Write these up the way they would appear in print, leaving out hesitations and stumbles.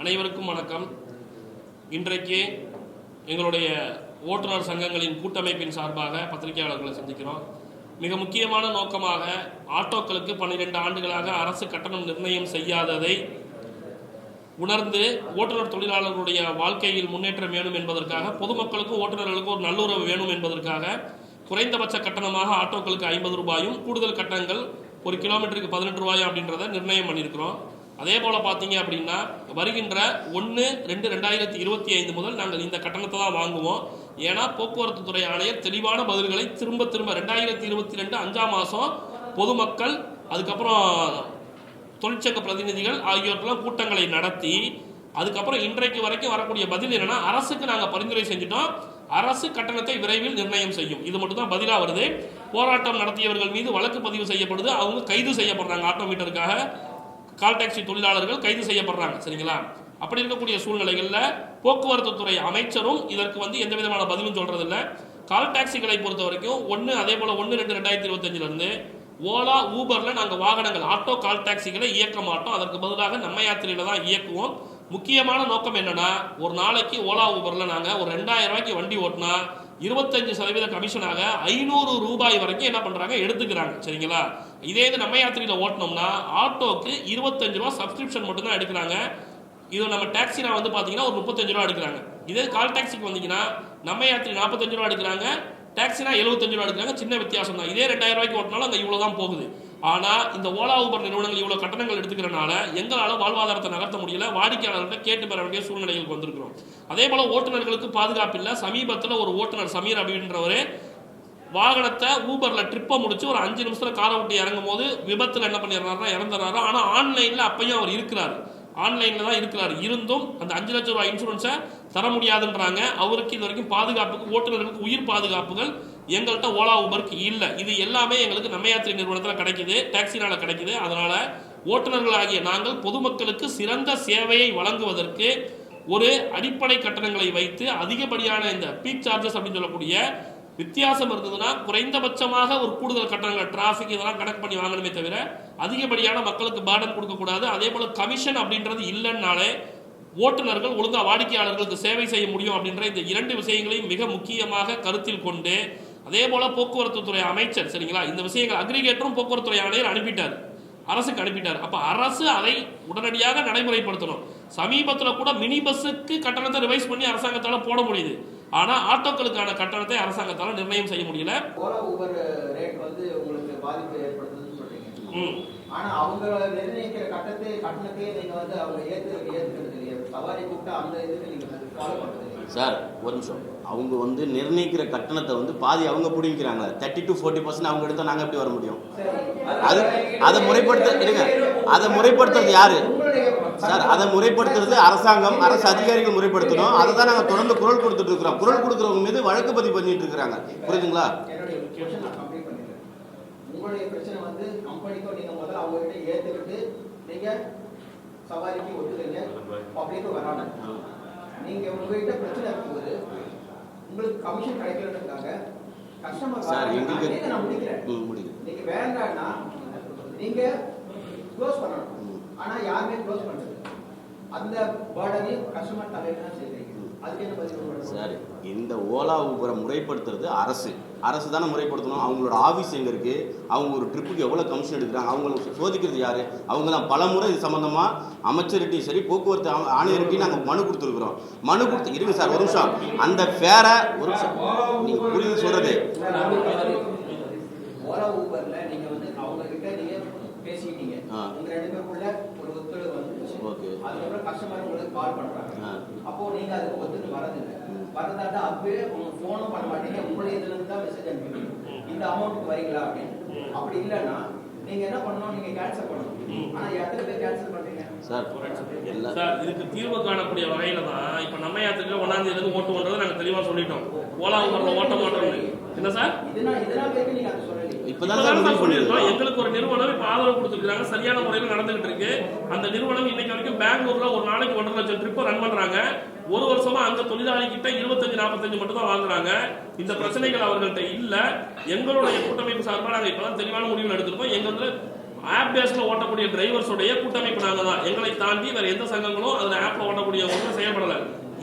அனைவருக்கும் வணக்கம். இன்றைக்கு எங்களுடைய ஓட்டுநர் சங்கங்களின் கூட்டமைப்பின் சார்பாக பத்திரிகையாளர்களை சந்திக்கிறோம். மிக முக்கியமான நோக்கமாக ஆட்டோக்களுக்கு 12 ஆண்டுகளாக அரசு கட்டணம் நிர்ணயம் செய்யாததை உணர்ந்து ஓட்டுநர் தொழிலாளர்களுடைய வாழ்க்கையில் முன்னேற்றம் வேணும் என்பதற்காக, பொதுமக்களுக்கும் ஓட்டுநர்களுக்கும் ஒரு நல்லுறவு வேணும் என்பதற்காக குறைந்தபட்ச கட்டணமாக ஆட்டோக்களுக்கு 50 ரூபாயும் கூடுதல் கட்டணங்கள் ஒரு கிலோமீட்டருக்கு 18 ரூபாயும் அப்படின்றத நிர்ணயம் பண்ணியிருக்கிறோம். அதே போல் பார்த்தீங்க அப்படின்னா வருகின்ற 1/2/2025 முதல் நாங்கள் இந்த கட்டணத்தை தான் வாங்குவோம். ஏன்னா போக்குவரத்து துறை ஆணையர் தெளிவான பதில்களை திரும்ப 2022 5ஆம் மாதம் பொதுமக்கள், அதுக்கப்புறம் தொழிற்சங்க பிரதிநிதிகள் ஆகியோருக்கெல்லாம் கூட்டங்களை நடத்தி அதுக்கப்புறம் இன்றைக்கு வரைக்கும் வரக்கூடிய பதில் என்னன்னா, அரசுக்கு நாங்கள் பரிந்துரை செஞ்சுட்டோம், அரசு கட்டணத்தை விரைவில் நிர்ணயம் செய்யும். இது மட்டும் தான் பதிலாக வருது. போராட்டம் நடத்தியவர்கள் மீது வழக்கு பதிவு செய்யப்படுது, அவங்க கைது செய்யப்படுறாங்க. ஆட்டோ மீட்டருக்காக கால் டாக்ஸி தொழிலாளர்கள் கைது செய்யப்படுறாங்க. சரிங்களா? அப்படி இருக்கக்கூடிய சூழ்நிலைகளில் போக்குவரத்து துறை அமைச்சரும் இதற்கு எந்த விதமான பதிலும் சொல்றதில்லை. கால் டாக்ஸிகளை பொறுத்த வரைக்கும் அதே போல 1/2/2025 ஓலா ஊபர்ல நாங்கள் வாகனங்கள் ஆட்டோ கால் டாக்ஸிகளை இயக்க மாட்டோம். அதற்கு பதிலாக நம்ம யாத்திரையில தான் இயக்குவோம். முக்கியமான நோக்கம் என்னன்னா, ஒரு நாளைக்கு ஓலா ஊபர்ல நாங்கள் ஒரு 2000 ரூபாய்க்கு வண்டி ஓட்டினா 25% கமிஷனாக 500 ரூபாய் வரைக்கும் என்ன பண்றாங்க, எடுத்துக்கிறாங்க. சரிங்களா? இதே இது நம்ம யாத்திரையில ஓட்டினோம்னா ஆட்டோக்கு 25 ரூபா சப்ஸ்கிரிப்ஷன் மட்டும் தான் எடுக்கிறாங்க. இது நம்ம டாக்ஸினா பாத்தீங்கன்னா ஒரு 35 ரூபா எடுக்கிறாங்க. இதே கால் டாக்ஸிக்கு வந்தீங்கன்னா நம்ம யாத்திரை 45 ரூபா எடுக்கிறாங்க, டாக்ஸினா 75 ரூபா எடுக்கிறாங்க. சின்ன வித்தியாசம் தான். இதே 2000 ரூபாய்க்கு ஓட்டினாலும் அங்கே இவ்வளவுதான் போகுது. ஆனா இந்த ஓலா ஊபர் நிறுவனங்கள் இவ்வளவு கட்டணங்கள் எடுத்துக்கிறனால எங்களால வாழ்வாதாரத்தை நகர்த்த முடியல. வாடிக்கையாளர்கிட்ட கேட்டு பெற வேண்டிய சூழ்நிலைகளுக்கு வந்திருக்கிறோம். அதே போல ஓட்டுநர்களுக்கு பாதுகாப்பு இல்லை. சமீபத்தில் ஒரு ஓட்டுநர் சமீர் அப்படின்றவரு வாகனத்தை ஊபர்ல ட்ரிப்பை முடிச்சு ஒரு 5 நிமிஷத்துல காரை விட்டு இறங்கும் போது விபத்துல என்ன பண்ணிடுறாருன்னா இறந்துறாரு. ஆனா ஆன்லைன்ல அப்பயும் அவர் இருக்கிறாரு, ஆன்லைன்ல தான் இருக்கிறாரு. இருந்தும் அந்த 5 லட்சம் ரூபாய் இன்சூரன்ஸை தர முடியாதுன்றாங்க. அவருக்கு இது வரைக்கும் பாதுகாப்புக்கு, ஓட்டுநர்களுக்கு உயிர் பாதுகாப்புகள் எங்கள்கிட்ட ஓலா ஊபருக்கு இல்லை. இது எல்லாமே எங்களுக்கு நம்ம யாத்திரை நிறுவனத்தில் கிடைக்குது, டாக்ஸினால கிடைக்குது. அதனால ஓட்டுநர்களாகிய நாங்கள் பொதுமக்களுக்கு சிறந்த சேவையை வழங்குவதற்கு ஒரு அடிப்படை கட்டணங்களை வைத்து அதிகப்படியான இந்த பீக் சார்ஜஸ் அப்படின்னு சொல்லக்கூடிய வித்தியாசம் இருந்ததுன்னா குறைந்தபட்சமாக ஒரு கூடுதல் கட்டணங்கள், டிராஃபிக் இதெல்லாம் கணக்கு பண்ணி வாங்கணுமே தவிர அதிகப்படியான மக்களுக்கு பேர்டன் கொடுக்கக்கூடாது. அதே போல கமிஷன் அப்படின்றது இல்லைன்னாலே ஓட்டுநர்கள் ஒழுங்காக வாடிக்கையாளர்களுக்கு சேவை செய்ய முடியும் அப்படின்ற இந்த 2 விஷயங்களையும் மிக முக்கியமாக கருத்தில் கொண்டு, அதே போல போக்குவரத்து துறை அமைச்சர், சரிங்களா, இந்த விஷயங்கள் அக்ரிகேட்டரும் போக்குவரத்து துறை ஆணையர் அனுப்பிட்டார், அரசுக்கு அனுப்பிட்டார். அப்ப அரசு அதை உடனடியாக நடைமுறைப்படுத்தணும். சமீபத்தில் கூட மினி பஸ்ஸுக்கு கட்டணத்தை ரிவைஸ் பண்ணி அரசாங்கத்தால் போட முடியுது. ஆனா ஆட்டோக்களுக்கான கட்டணத்தை அரசாங்கத்தால் நிர்ணயம் செய்ய முடியல. ஓலா ஊபர் ரேட் உங்களுக்கு பாதிப்பு ஏற்படுத்துதுன்னு சொல்றீங்க. ஆனா அவங்க நிர்ணயிக்கிற கட்டணத்தையே நீங்க அவங்க ஏத்துக்கிறது இல்லையா? சவாரி கூப்பிட்டு அந்த இதுக்கு நீங்க ஃபாலோ பண்றது சார். ஒரு நிமிஷம். அவங்க நிர்ணயிக்கிற கட்டணத்தை பாதி அவங்க பிடிக்கிறாங்க. 30 to 40% அவங்க எடுத்தா நாங்க எப்படி வர முடியும்? அதை முறைப்படுத்துறது யாரு சார்? அதை முறைப்படுத்துறது அரசாங்கம், அரசு அதிகாரிகள் முறைப்படுத்தணும். அதை தான் நாங்கள் தொடர்ந்து குரல் கொடுத்துட்டு இருக்கிறோம். குரல் கொடுக்குறவங்க மீது வழக்கு பதிவு பண்ணிட்டு இருக்கிறாங்க. புரியுதுங்களா? உங்களுடைய பிரச்சனை கம்பெனிக்கோ நீங்க முதல்ல அவங்க கிட்ட ஏத்துக்கிட்டு நீங்க சவாரிக்கு ஒத்துக்கிறீங்க, பப்ளிக்கு வராங்க. நீங்க உங்ககிட்ட பிரச்சனை இருக்கும்போது உங்களுக்கு கமிஷன் கிடைக்கிறதுக்காக கஸ்டமர் சார் எங்களுக்கு நான் முடிக்கிறேன், நீங்க வேண்டாம்னா நீங்க க்ளோஸ் பண்ணணும். ஆனா யாருமே க்ளோஸ் பண்றது அந்த பேர்டனையும் கஸ்டமர் தலையில தான் செய்றீங்க. அதுக்கு என்ன பதில் சார்? இந்த ஓலா ஊபரை முறைப்படுத்துறது அரசு தானே முறைப்படுத்தணும். அவங்களோட ஆஃபீஸ் எங்கே இருக்குது, அவங்க ஒரு ட்ரிப்புக்கு எவ்வளோ கமிஷன் எடுக்கிறாங்க, அவங்களுக்கு சோதிக்கிறது யார்? அவங்க தான் பல முறை இது சம்மந்தமாக அமைச்சர்கிட்டையும் சரி போக்குவரத்து ஆணையர்கிட்டையும் நாங்கள் மனு கொடுத்துருக்குறோம். மனு கொடுத்து இருங்க சார், ஒரு நிமிஷம். அந்த ஃபேரை ஒரு நிமிஷம் நீங்கள் புரியுது சொல்கிறது. ஓலா ஊபர்ல நீங்கள் அவங்க கிட்ட நீங்கள் பேசிக்கிட்டீங்க, உங்கள் 2 பேருக்குள்ள ஒரு ஒத்துழைப்பு வந்துச்சு. ஓகே. அதுக்கப்புறம் கஸ்டமர் உங்களுக்கு கால் பண்ணுறாங்க. அப்போ நீங்கள் அதுக்கு ஒத்துழைப்பு வரதில்லை. வரதாட்டா அப்பவே உங்க ஃபோனும் பண்ண மாட்டீங்க, உங்களுடைய இதுல இருந்து தான் மெசேஜ் அனுப்பிடுவீங்க, இந்த அமௌண்ட்டுக்கு வரீங்களா அப்படின்னு. அப்படி இல்லைன்னா நீங்க என்ன பண்ணணும், நீங்க கேன்சல் பண்ணணும். ஆனா எத்தனை பேர் கேன்சல் பண்றீங்க சார்? இதுக்கு தீர்வு காணக்கூடிய வகையில தான் இப்ப நம்ம யாத்திரையில 1ஆம் தேதி ஓட்டுவோன்றதை நாங்க தெளிவா சொல்லிட்டோம். ஓலா ஊபர்ல ஓட்ட மாட்டோம். என்ன சார்? இதெல்லாம் பேருக்கு நீங்க அதை சொல்லல. எங்களுக்கு ஒரு நிறுவனம் இப்ப ஆதரவு கொடுத்துருக்காங்க, சரியான முறையில் நடந்துகிட்டு இருக்கு. அந்த நிறுவனம் இன்னைக்கு வரைக்கும் பெங்களூர்ல ஒரு நாளைக்கு 1.5 லட்சம் ட்ரிப் ரன் பண்றாங்க. ஒரு வருஷமா அங்க தொழிலாளி கிட்ட 25-45 மட்டும் தான் வாங்குறாங்க. இந்த பிரச்சனைகள் அவர்கள்ட்ட இல்ல. எங்களுடைய கூட்டமைப்பு சார்பாக நாங்க இப்பதான் தெளிவான முடிவுகள் எடுத்திருக்கோம். எங்க ஆப் பேஸ்ல ஓட்டக்கூடிய டிரைவர்ஸுடைய கூட்டமைப்பு நாங்க தான். எங்களை தாண்டி வேற எந்த சங்கங்களும் அதுல ஆப்ல ஓட்டக்கூடியவங்க செயல்படல.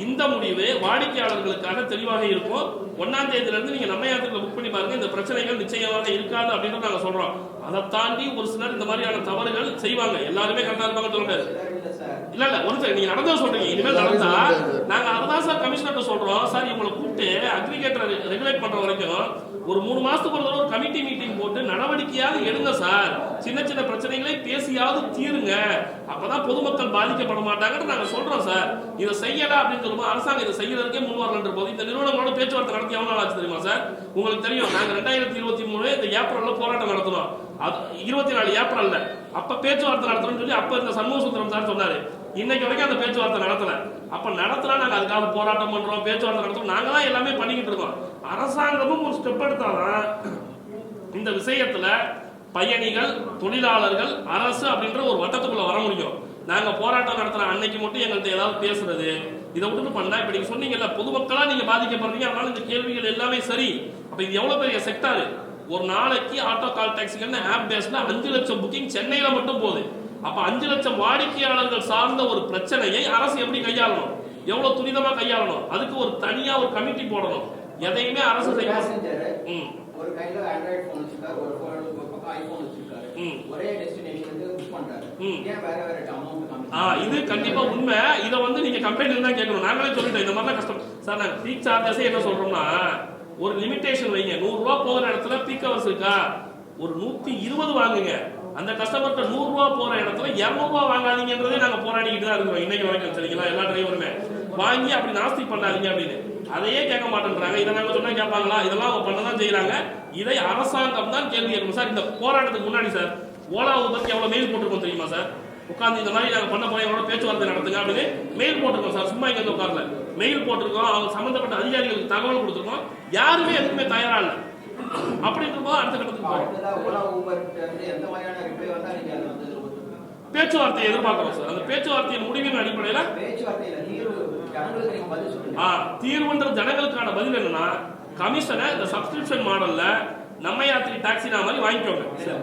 இந்த முடிவு வாடிக்கையாளர்களுக்காக தெளிவாக இருக்கும். 1ஆம் தேதியில இருந்து நீங்க நம்ம யாத்திரையில புக் பண்ணி பாருங்க, இந்த பிரச்சனைகள் நிச்சயமாக இருக்காது அப்படின்னு நாங்க சொல்றோம். அதை தாண்டி ஒரு சிலர் இந்த மாதிரியான தவறுகள் செய்வாங்க. எல்லாருமே கரெக்டா இருப்பாங்க சொல்ல முடியாது. இல்ல ஒரு சார் நீங்க நடந்தா சொல்றீங்க, இனிமேல் நடந்தா நாங்க அதுதான் சார் கமிஷனர்ட்ட சொல்றோம். சார் இவங்களை கூப்பிட்டு அக்ரிகேட்டர் ரெகுலேட் பண்ற வரைக்கும் ஒரு 3 மாசத்துக்கு ஒரு தடவை ஒரு கமிட்டி மீட்டிங் போட்டு நடவடிக்கையாவது எடுங்க சார். சின்ன சின்ன பிரச்சனைகளை பேசியாவது தீருங்க. அப்பதான் பொதுமக்கள் பாதிக்கப்பட மாட்டாங்கன்னு நாங்க சொல்றோம் சார். இதை செய்யல அப்படின்னு சொல்லும்போது அரசாங்கம் இதை செய்யறதுக்கே முன் வரலன்ற போது இந்த நிறுவனங்களோட பேச்சுவார்த்தை நடத்தி எவ்வளவு நாள் ஆச்சு தெரியுமா சார்? உங்களுக்கு தெரியும், நாங்க 2023 இந்த ஏப்ரல்ல போராட்டம் நடத்தணும். 24 ஏப்ரல்ல அப்ப பேச்சுவார்த்தை நடத்தணும்னு சொல்லி அப்ப இந்த சண்முக சுந்தரம் சார் சொன்னாரு. இன்னைக்கு வரைக்கும் அந்த பேச்சுவார்த்தை நடத்தல. அப்ப நடத்தினா நாங்க அதுக்காக போராட்டம் பண்றோம், பேச்சுவார்த்தை நடத்துறோம். நாங்க தான் எல்லாமே பண்ணிக்கிட்டு இருக்கோம். அரசாங்கமும் ஒரு ஸ்டெப் எடுத்தாதான் இந்த விஷயத்துல பயணிகள், தொழிலாளர்கள், அரசு அப்படின்ற ஒரு வட்டத்துக்குள்ள வர முடியும். நாங்க போராட்டம் நடத்துற அன்னைக்கு மட்டும் எங்கள்கிட்ட ஏதாவது பேசுறது இதை விட்டுட்டு பண்ணா இப்ப நீங்க சொன்னீங்கல்ல பொதுமக்களா நீங்க பாதிக்கப்படுறீங்க, அதனால இந்த கேள்விகள் எல்லாமே சரி. அப்ப இது எவ்வளவு பெரிய செக்டார். ஒரு நாளைக்கு ஆட்டோ கால் டாக்ஸிக்கு ஆப் பேஸ்ல 5 லட்சம் புக்கிங் சென்னையில மட்டும் போகுது. அப்ப 5 லட்சம் வாடிக்கையாளர்கள் சார்ந்த ஒரு பிரச்சனையை அரசு எப்படி கையாளணும், எவ்வளவு துரிதமா கையாளணும், அதுக்கு ஒரு தனியா ஒரு கமிட்டி போடணும். எதையுமே அரசு செய்யணும். ஒரு கையில ஆண்ட்ராய்டு போன் வச்சிருக்காரு, ஒரு பக்கம் ஐபோன் வச்சிருக்காரு, ஒரே டெஸ்டினேஷனுக்கு புக் பண்றாரு. ஏன் வேற வேற அமௌண்ட்? இது கண்டிப்பா உண்மை. இதை நீங்க கம்பெனில தான் கேட்கணும். நாங்களே சொல்லிட்டோம் இந்த மாதிரி கஷ்டம் சார். நாங்க பீக் சார்ஜஸ் என்ன சொல்றோம்னா ஒரு லிமிடேஷன் வைங்க. 100 ரூபாய் போகிற இடத்துல பீக் ஹவர்ஸ் இருக்கா, ஒரு 120 வாங்குங்க. அந்த கஸ்டமர்கிட்ட 100 ரூபாய் போற இடத்துல 200 ரூபாய் வாங்காதீங்கன்றதே நாங்க போராடிக்கிட்டு தான் இருக்கிறோம் இன்னைக்கு வரைக்கும். சரிங்களா? எல்லா டிரைவருமே வாங்கி அப்படி நாஸ்தி பண்ணாதீங்க அப்படின்னு அதையே கேட்க மாட்டேன்றாங்க. இதை நாங்க சொன்னா கேட்பாங்களா? இதெல்லாம் அவங்க பண்ணதான் செய்யறாங்க. இதை அரசாங்கம் தான் கேள்வி கேட்கணும் சார். இந்த போராட்டத்துக்கு முன்னாடி சார் ஓலா ஊபருக்கு எவ்வளவு மெயில் போட்டிருக்கோம் தெரியுமா சார்? உட்காந்து இந்த மாதிரி நாங்க பண்ண போறோம், எவ்வளவு பேச்சுவார்த்தை நடத்துங்க அப்படின்னு மெயில் போட்டிருக்கோம் சார். சும்மா இங்க உட்கார்ல மெயில் போட்டிருக்கோம். அவங்க சம்பந்தப்பட்ட அதிகாரிகளுக்கு தகவல் கொடுத்துருக்கோம். யாருமே எதுவுமே தயாரா இல்லை. அப்படின்ற போது அடுத்த கட்டத்துக்கு போறோம். பேச்சுவார்த்தையை எதிர்பார்க்கிறோம் சார். அந்த பேச்சுவார்த்தையின் முடிவின் அடிப்படையில் தீர்வுன்ற ஜனங்களுக்கான பதில் என்னன்னா கமிஷனை இந்த சப்ஸ்கிரிப்ஷன் மாடல்ல நம்ம யாத்திரை டாக்ஸினா மாதிரி வாங்கிக்கோங்க சார்.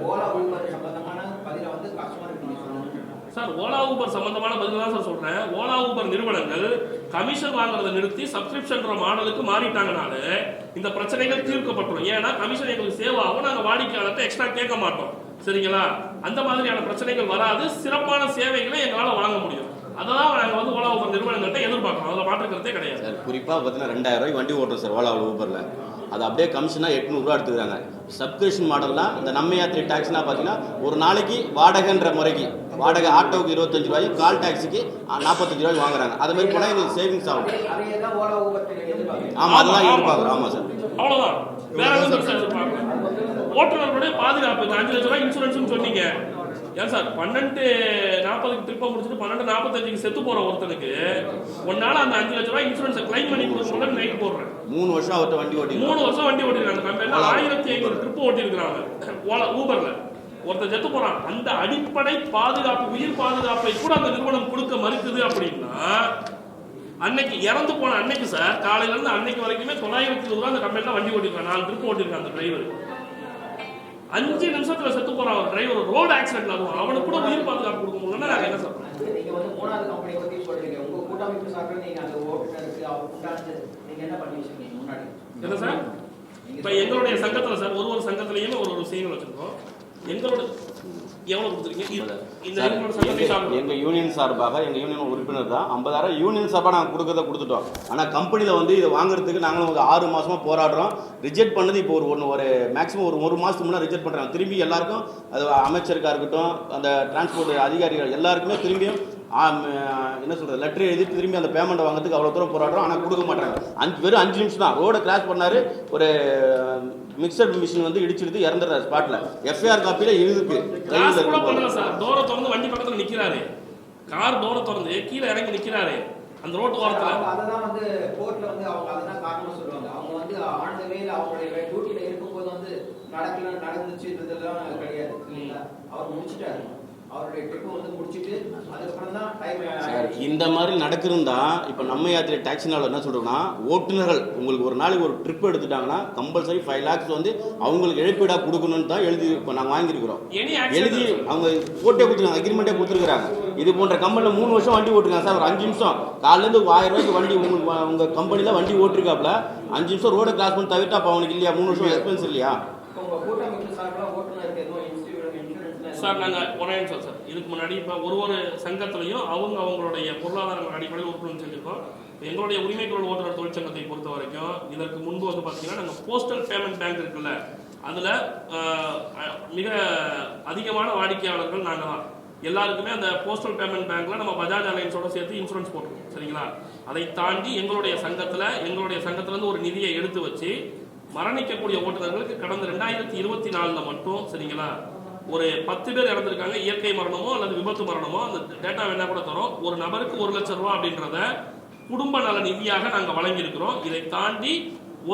ஓலா ஊபர் சம்பந்தமான பதில் தான் சார் சொல்றேன். ஓலா ஊபர் நிறுவனங்கள் கமிஷன் வாங்குறதை நிறுத்தி சப்ஸ்கிரிப்ஷன் மாடலுக்கு மாறிட்டாங்கனால இந்த பிரச்சனைகள் தீர்க்கப்பட்டுரும். ஏன்னா கமிஷன் எங்களுக்கு சேவ் ஆகும், நாங்க வாடிக்கையாளர்கிட்ட எக்ஸ்ட்ரா கேட்க மாட்டோம். சரிங்களா? அந்த மாதிரியான பிரச்சனைகள் வராது. சிறப்பான சேவைகளை எங்களால வாங்க முடியும். அதான் நாங்க ஓலா ஊபர் நிறுவனங்கள்ட்ட எதிர்பார்க்கிறோம். அதில் மாற்றுக்கிறதே கிடையாது சார். குறிப்பா பார்த்தீங்கன்னா 2000 ரூபாய்க்கு வண்டி ஓட்டுறோம் சார் ஓலா ஊபர்ல. அது அப்படியே கமிஷனா 800 ரூபா எடுத்துக்கிறாங்க. சப்ஸ்கிரிப்ஷன் மாடல்லாம் இந்த நம்ம யாத்திரை டாக்ஸினா பார்த்தீங்கன்னா ஒரு நாளைக்கு வாடகைன்ற முறைக்கு வாடகை ஆட்டோவுக்கு 25 ரூபாய், கால் டாக்ஸிக்கு 45 ரூபாய் வாங்குறாங்க. அது மாதிரி போனால் எங்களுக்கு சேவிங்ஸ் ஆகும். ஆமா அதெல்லாம் எதிர்பார்க்குறோம். ஆமா சார் அவ்வளவுதான். வேற ஓட்டுநர்களுடைய பாதுகாப்பு 5 லட்சம் ரூபாய் இன்சூரன்ஸ் சொன்னீங்க. ஏன் சார் 12:40 ட்ரிப்பை முடிச்சுட்டு 12:45 செத்து போற ஒருத்தனுக்கு ஒன்னால அந்த 5 லட்சம் ரூபாய் இன்சூரன்ஸ் கிளைம் பண்ணி கொடுக்க நைட் போடுறேன். 3 வருஷம் அவர்கிட்ட வண்டி ஓட்டி 3 வருஷம் வண்டி ஓட்டிருக்காங்க. கம்பெனில 1500 ட்ரிப் ஓட்டி இருக்காங்க. ஊபர்ல ஒருத்தர் செத்து போறான். அந்த அடிப்படை பாதுகாப்பு, உயிர் பாதுகாப்பை கூட அந்த நிறுவனம் கொடுக்க மறுக்குது. அப்படின்னா அன்னைக்கு இறந்து போன அன்னைக்கு சார் காலையில இருந்து அன்னைக்கு வரைக்குமே 920 ரூபாய் அந்த கம்பெனில வண்டி ஓட்டிருக்காங்க. 4 ட்ரிப் ஓட்டிருக்காங்க அந்த டிரைவர். 5 நிமிஷத்துல செத்து போறான் ஒரு டிரைவர். ரோடு ஆக்சிடென்ட்ல ஆகும். அவனுக்கு கூட உயிர் பாதுகாப்பு கொடுக்க முடியலன்னா நாங்க என்ன சொல்றோம்? நீங்க மூணாவது கம்பெனி பத்தி சொல்றீங்க. உங்க கூட்டமைப்பு சார்பில் நீங்க அந்த ஓட்டுநருக்கு அவர் கூட்டாந்து நீங்க என்ன பண்ணி வச்சிருக்கீங்க முன்னாடி? என்ன சார்? இப்ப எங்களுடைய சங்கத்துல சார் ஒரு சங்கத்திலயுமே ஒரு விஷயங்கள் வச்சிருக்கோம். எங்களோட எவ்வளவு கொடுத்துருக்கீங்க? எங்க யூனியன் சார்பாக எங்க யூனியன் உறுப்பினர் தான் 50,000 யூனியன் சார்பாக நாங்கள் கொடுக்கறத கொடுத்துட்டோம். ஆனால் கம்பெனியில் இதை வாங்குறதுக்கு நாங்களும் ஒரு 6 மாசமா போராடுறோம். ரிஜெக்ட் பண்ணது இப்போ ஒரு மேக்ஸிமம் ஒரு மாதத்துக்கு முன்னாடி ரிஜெக்ட் பண்ணுறாங்க. திரும்பி எல்லாருக்கும் அது அமைச்சருக்காக இருக்கட்டும், அந்த டிரான்ஸ்போர்ட் அதிகாரிகள் எல்லாருக்குமே திரும்பியும் என்ன சொல்றது லெட்டர் எழுதி திரும்பி அந்த பேமெண்ட் வாங்குறதுக்கு அவ்வளோ தூரம் போராடுறோம். ஆனால் கொடுக்க மாட்டாங்க. வெறும் 5 நிமிஷம் தான் ரோடை கிராஸ் பண்ணாரு. ஒரு மிக்சர் மிஷின் இடிச்சிடுது, இறந்துடுறாரு ஸ்பாட்ல. எஃப்ஐஆர் காப்பியில இருக்கு. டோரை திறந்து வண்டி பக்கத்துல நிக்கிறாரு. கார் டோரை திறந்து கீழே இறங்கி நிக்கிறாரு அந்த ரோட்டு ஓரத்துல. அததான் கோர்ட்ல அவங்க அததான் காரணம் சொல்லுவாங்க. அவங்க ஆன் தி வேல அவங்களுடைய டியூட்டில இருக்கும்போது நடந்துச்சுன்றதெல்லாம் கிடையாது. அவர் முடிச்சிட்டாரு. அவருடைய ட்ரிப் வந்து முடிச்சிட்டு அதுக்கப்புறம் தான் டைம். சார் இந்த மாதிரி நடக்குதுன்னா இப்போ நம்ம யாத்திரை டாக்ஸினால என்ன சொல்றோம்னா, ஓட்டுநர்கள் உங்களுக்கு ஒரு நாளைக்கு ஒரு ட்ரிப் எடுத்துட்டாங்கன்னா கம்பல்சரி 5 lakhs வந்து அவங்களுக்கு இழப்பீடாக கொடுக்கணும்னு தான் எழுதி இப்போ நாங்கள் வாங்கியிருக்கிறோம். எழுதி அவங்க போட்டே கொடுத்துருக்காங்க, அக்ரிமெண்ட்டே கொடுத்துருக்காங்க. இது போன்ற கம்பெனியில் 3 வருஷம் வண்டி ஓட்டுருக்காங்க சார். ஒரு 5 நிமிஷம் காலையிலேருந்து 1000 ரூபாய்க்கு வண்டி உங்களுக்கு உங்கள் கம்பெனியில் வண்டி ஓட்டிருக்காப்புல 5 நிமிஷம் ரோடை கிராஸ் பண்ணி தவிர்த்து அப்போ அவனுக்கு இல்லையா 3 வருஷம் எக்ஸ்பென்ஸ் இல்லையா? உங்கள் கூட்டமைப்பு சார்பில் ஓட்டுநருக்கு எதுவும் இன்சூரன்ஸ் சார் நாங்கள் ஒரே நிமிஷம் சார். இதுக்கு முன்னாடி இப்போ ஒரு சங்கத்திலையும் அவங்களுடைய பொருளாதார அடிப்படையில் உறுப்பினர் செஞ்சுருக்கோம். எங்களுடைய உரிமைக்குரல் ஓட்டுநர் தொழிற்சங்கத்தை பொறுத்த வரைக்கும் இதற்கு முன்பு வந்து பார்த்தீங்கன்னா நாங்கள் போஸ்டல் பேமெண்ட் பேங்க் இருக்குல்ல, அதில் மிக அதிகமான வாடிக்கையாளர்கள் நாங்கள் தான். எல்லாருக்குமே அந்த போஸ்டல் பேமெண்ட் பேங்க்ல நம்ம பஜாஜ் அலையன்ஸோட சேர்த்து இன்சூரன்ஸ் போட்டுருக்கோம். சரிங்களா? அதை தாண்டி எங்களுடைய சங்கத்திலேருந்து ஒரு நிதியை எடுத்து வச்சு மரணிக்கக்கூடிய ஓட்டுநர்களுக்கு கடந்த 2024 மட்டும் சரிங்களா ஒரு 10 பேர் இறந்திருக்காங்க. இயற்கை மரணமோ அல்லது விபத்து மரணமோ அந்த டேட்டா வேணா கூட தரோம். ஒரு நபருக்கு 1 லட்சம் ரூபாய் அப்படின்றத குடும்ப நல நிதியாக நாங்கள் வழங்கியிருக்கிறோம். இதை தாண்டி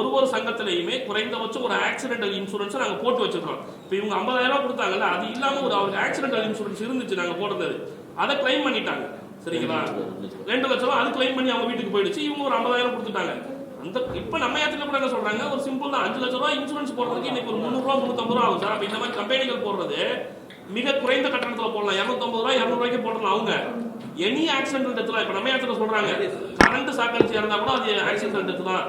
ஒரு சங்கத்திலையுமே குறைந்தபட்சம் ஒரு ஆக்சிடென்டல் இன்சூரன்ஸ் நாங்கள் போட்டு வச்சிருக்கிறோம். இப்போ இவங்க 50,000 ரூபாய் கொடுத்தாங்கல்ல, அது இல்லாமல் அவருக்கு ஆக்சிடென்டல் இன்சூரன்ஸ் இருந்துச்சு நாங்கள் போடுறது, அதை கிளைம் பண்ணிட்டாங்க. சரிங்களா? 2 லட்சம் ரூபாய் அது கிளைம் பண்ணி அவங்க வீட்டுக்கு போயிடுச்சு. இவங்க ஒரு 50,000 கொடுத்துட்டாங்க. அந்த இப்போ நம்ம ஏத்துல கூட என்ன சொல்றாங்க, ஒரு சிம்பிள் தான் 5 லட்சம் ரூபாய் இன்சூரன்ஸ் போடுறதுக்கு இன்னைக்கு ஒரு 300 ரூபாய் 350 ரூபாய் ஆகும் சார். அப்போ இந்த மாதிரி கம்பெனிகள் போடுறது மிக குறைந்த கட்டணத்தில் போடலாம். 250 ரூபாய் 200 ரூபாய்க்கு போடலாம். அவங்க எனி ஆக்சிடென்டல் டெத்ல இப்போ நம்ம ஏத்துல சொல்றாங்க கரண்ட் சாக்கடிச்சு இறந்தா கூட அது ஆக்சிடென்டல் டெத் தான்.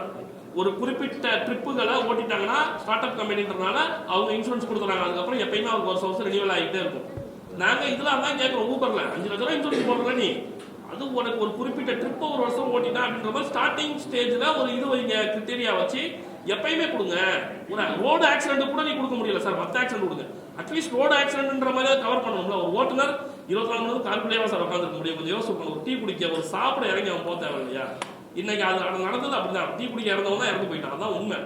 ஒரு குறிப்பிட்ட ட்ரிப்புகளை ஓட்டிட்டாங்கன்னா ஸ்டார்ட் அப் கம்பெனின்றனால அவங்க இன்சூரன்ஸ் கொடுத்துறாங்க. அதுக்கப்புறம் எப்பயுமே அவங்க வருஷம் ரினியூவல் ஆகிட்டே இருக்கும். நாங்கள் இதெல்லாம் தான் கேட்குறோம். ஊபர்ல 5 லட்சம் ரூபாய் இன்சூரன்ஸ் போடுறல நீ, அது உனக்கு ஒரு குறிப்பிட்ட ட்ரிப்பை ஒரு வருஷம் ஓட்டினா அப்படின்ற மாதிரி ஸ்டார்டிங் ஸ்டேஜில் ஒரு இது வைங்க கிரிட்டீரியா வச்சு எப்பயுமே கொடுங்க. ஒரு ரோடு ஆக்சிடென்ட் கூட நீ கொடுக்க முடியல சார், 10 ஆக்சிடென்ட் கொடுங்க. அட்லீஸ்ட் ரோடு ஆக்சிடென்ட்ன்ற மாதிரி கவர் பண்ணணும்ல. ஒரு ஓட்டுநர் 24 மணி நேரம் கால்குலேவா சார் உட்காந்துருக்க முடியும். கொஞ்சம் யோசிச்சு ஒரு டீ குடிக்க ஒரு சாப்பிட இறங்கி அவன் போக தேவை இல்லையா? இன்னைக்கு அது நடந்தது அப்படிதான். டீ குடிக்க இறந்தவங்க தான் இறந்து போயிட்டான். அதான் உண்மை.